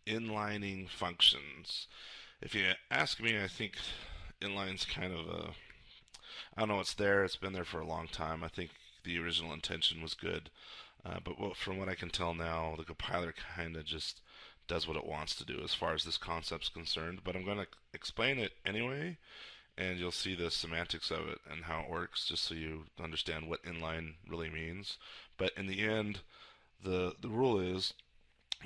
inlining functions. If you ask me, I think inline's kind of a, I don't know, it's there, it's been there for a long time. I think the original intention was good. From what I can tell now, the compiler kind of just does what it wants to do as far as this concept's concerned. But I'm going to explain it anyway, and you'll see the semantics of it and how it works, just so you understand what inline really means. But in the end, the rule is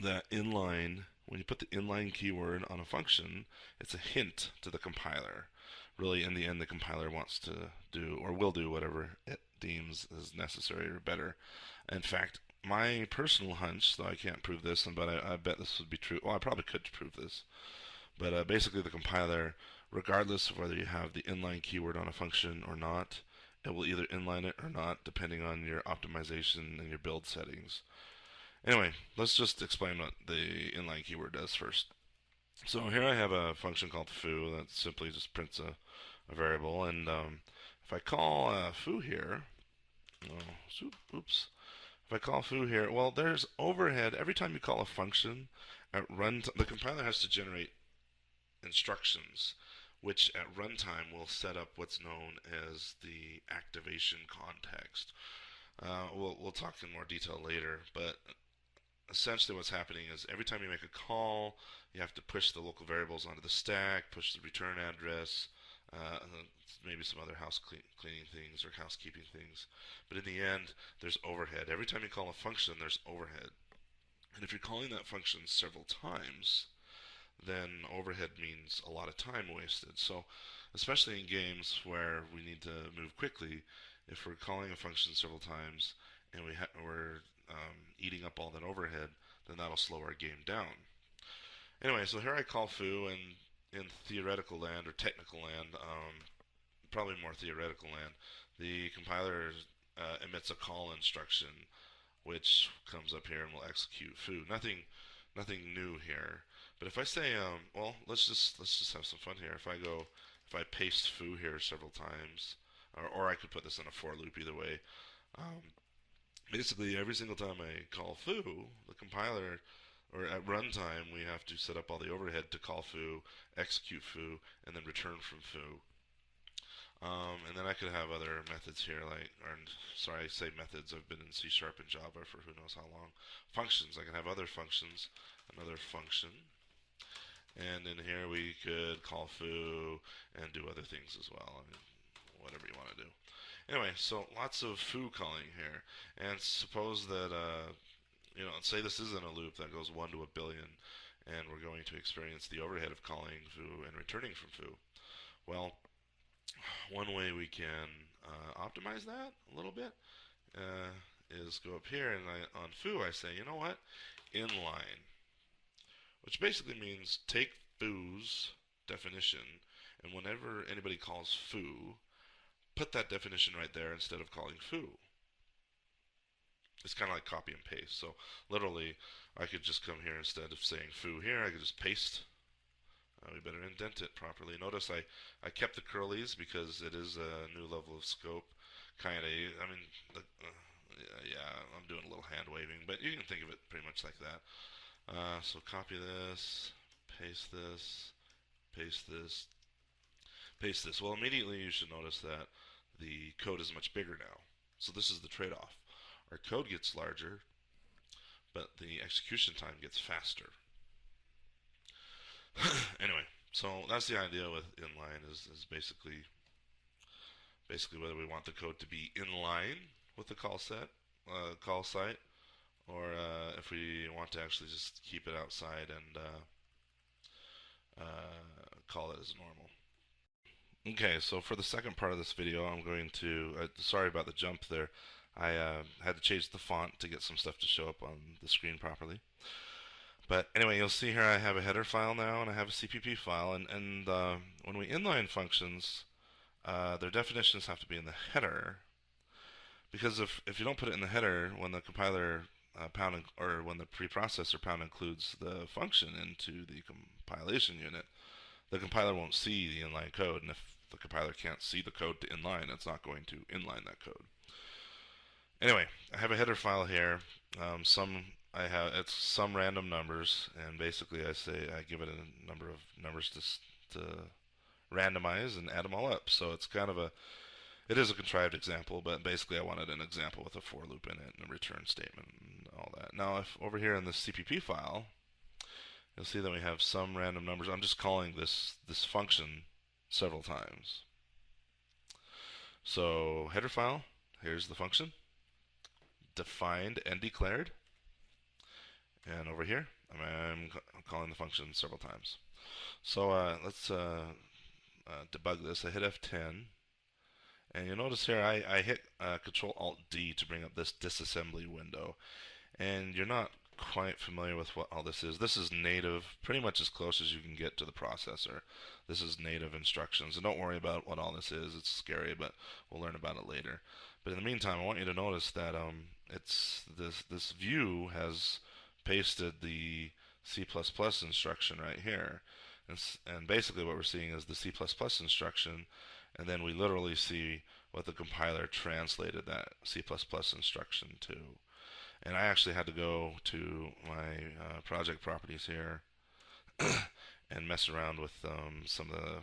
that inline, when you put the inline keyword on a function, it's a hint to the compiler. Really, in the end, the compiler wants to do or will do whatever it deems is necessary or better. In fact, my personal hunch, though I can't prove this, but I bet this would be true. Well, I probably could prove this. But basically, the compiler, regardless of whether you have the inline keyword on a function or not, it will either inline it or not, depending on your optimization and your build settings. Anyway, let's just explain what the inline keyword does first. So here I have a function called foo that simply just prints a variable, and if I call foo here, oops, if I call foo here, well, there's overhead. Every time you call a function at runtime, the compiler has to generate instructions, which at runtime will set up what's known as the activation context. We'll talk in more detail later, but essentially what's happening is every time you make a call, you have to push the local variables onto the stack, push the return address, maybe some other cleaning things or housekeeping things. But in the end, there's overhead. Every time you call a function, there's overhead. And if you're calling that function several times, then overhead means a lot of time wasted. So, especially in games where we need to move quickly, if we're calling a function several times and we're eating up all that overhead, then that'll slow our game down. Anyway, so here I call foo, and in theoretical land or technical land, probably more theoretical land, the compiler emits a call instruction, which comes up here and will execute foo. Nothing new here. But if I say, well, let's just have some fun here. If I paste foo here several times, or I could put this in a for loop either way. Um, Basically, every single time I call foo, the compiler, or at runtime, we have to set up all the overhead to call foo, execute foo, and then return from foo. And then I could have other methods here, sorry, I say methods. I've been in C# and Java for who knows how long. Functions. I can have other functions, another function, and in here we could call foo and do other things as well. I mean, whatever you want to do. Anyway, so lots of foo calling here, and suppose that say this isn't a loop that goes 1 to a billion, and we're going to experience the overhead of calling foo and returning from foo. Well, one way we can optimize that a little bit is go up here, and on foo I say, you know what, inline, which basically means take foo's definition, and whenever anybody calls foo, put that definition right there instead of calling foo. It's kind of like copy and paste. So literally, I could just come here instead of saying foo here, I could just paste. We better indent it properly. Notice I kept the curlies because it is a new level of scope. Kind of, I mean, yeah, I'm doing a little hand waving, but you can think of it pretty much like that. So copy this, paste this, paste this, paste this. Well, immediately you should notice that the code is much bigger now. So this is the trade-off. Our code gets larger, but the execution time gets faster. Anyway, so that's the idea with inline is basically whether we want the code to be in line with the call site, or if we want to actually just keep it outside and call it as normal. Okay, so for the second part of this video, I'm going to, sorry about the jump there. I had to change the font to get some stuff to show up on the screen properly. But anyway, you'll see here I have a header file now and I have a CPP file, and when we inline functions, their definitions have to be in the header, because if you don't put it in the header, when the compiler or when the preprocessor pound includes the function into the compilation unit, the compiler won't see the inline code, and if the compiler can't see the code to inline, it's not going to inline that code. Anyway, I have a header file here. Some I have it's some random numbers, and basically I give it a number of numbers to randomize and add them all up. So it's kind of it is a contrived example, but basically I wanted an example with a for loop in it and a return statement and all that. Now, if over here in the CPP file, you'll see that we have some random numbers. I'm just calling this function several times. So header file, here's the function, defined and declared. And over here, I'm calling the function several times. So let's debug this. I hit F10, and you'll notice here I hit Control Alt D to bring up this disassembly window. And you're not quite familiar with what all this is. This is native, pretty much as close as you can get to the processor. This is native instructions, and don't worry about what all this is. It's scary, but we'll learn about it later. But in the meantime, I want you to notice that it's this view has pasted the C++ instruction right here, and basically what we're seeing is the C++ instruction, and then we literally see what the compiler translated that C++ instruction to. And I actually had to go to my project properties here and mess around with some of the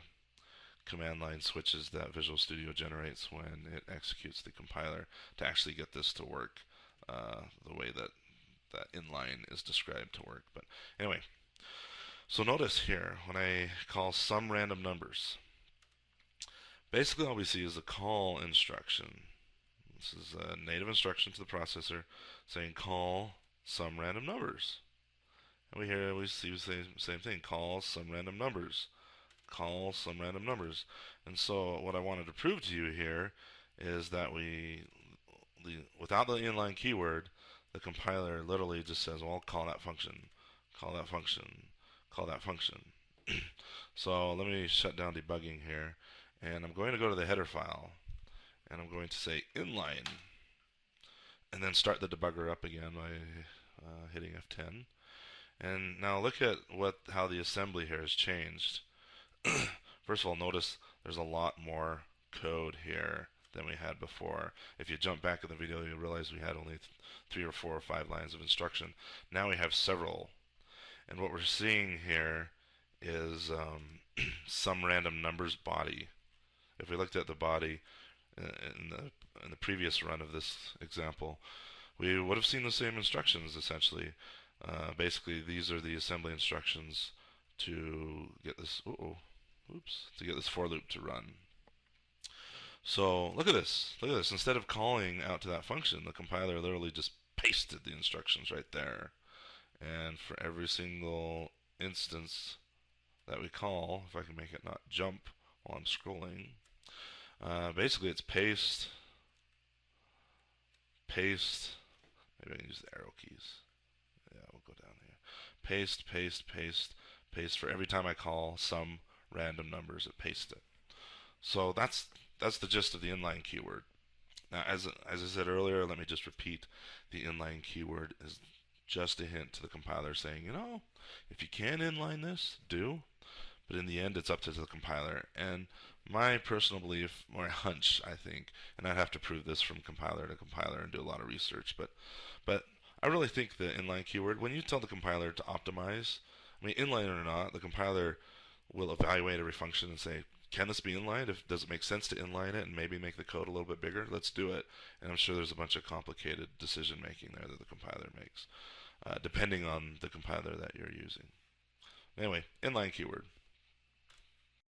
command line switches that Visual Studio generates when it executes the compiler to actually get this to work the way that inline is described to work. But anyway, so notice here when I call some random numbers, basically all we see is a call instruction. This is a native instruction to the processor saying call some random numbers. And we see the same thing, call some random numbers. Call some random numbers. And so what I wanted to prove to you here is that without the inline keyword, the compiler literally just says, well, call that function, call that function, call that function. So let me shut down debugging here, and I'm going to go to the header file, and I'm going to say inline, and then start the debugger up again by hitting F10. And now look at how the assembly here has changed. First of all, notice there's a lot more code here than we had before. If you jump back in the video, you'll realize we had only 3 or 4 or 5 lines of instruction. Now we have several. And what we're seeing here is some random numbers body. If we looked at the body in the previous run of this example, we would have seen the same instructions essentially. Basically, these are the assembly instructions to get this. To get this for loop to run. So look at this. Look at this. Instead of calling out to that function, the compiler literally just pasted the instructions right there. And for every single instance that we call, if I can make it not jump while I'm scrolling, basically it's paste, paste. Maybe I can use the arrow keys. Yeah, we'll go down here. Paste, paste, paste, paste. For every time I call some random numbers, it pastes it. So that's the gist of the inline keyword. Now, as I said earlier, let me just repeat: the inline keyword is just a hint to the compiler saying, if you can inline this, do. But in the end, it's up to the compiler. And my personal belief, or hunch, I think, and I'd have to prove this from compiler to compiler and do a lot of research, but I really think the inline keyword, when you tell the compiler to optimize, inline or not, the compiler will evaluate every function and say, can this be inlined? Does it make sense to inline it and maybe make the code a little bit bigger? Let's do it. And I'm sure there's a bunch of complicated decision making there that the compiler makes, depending on the compiler that you're using. Anyway, inline keyword.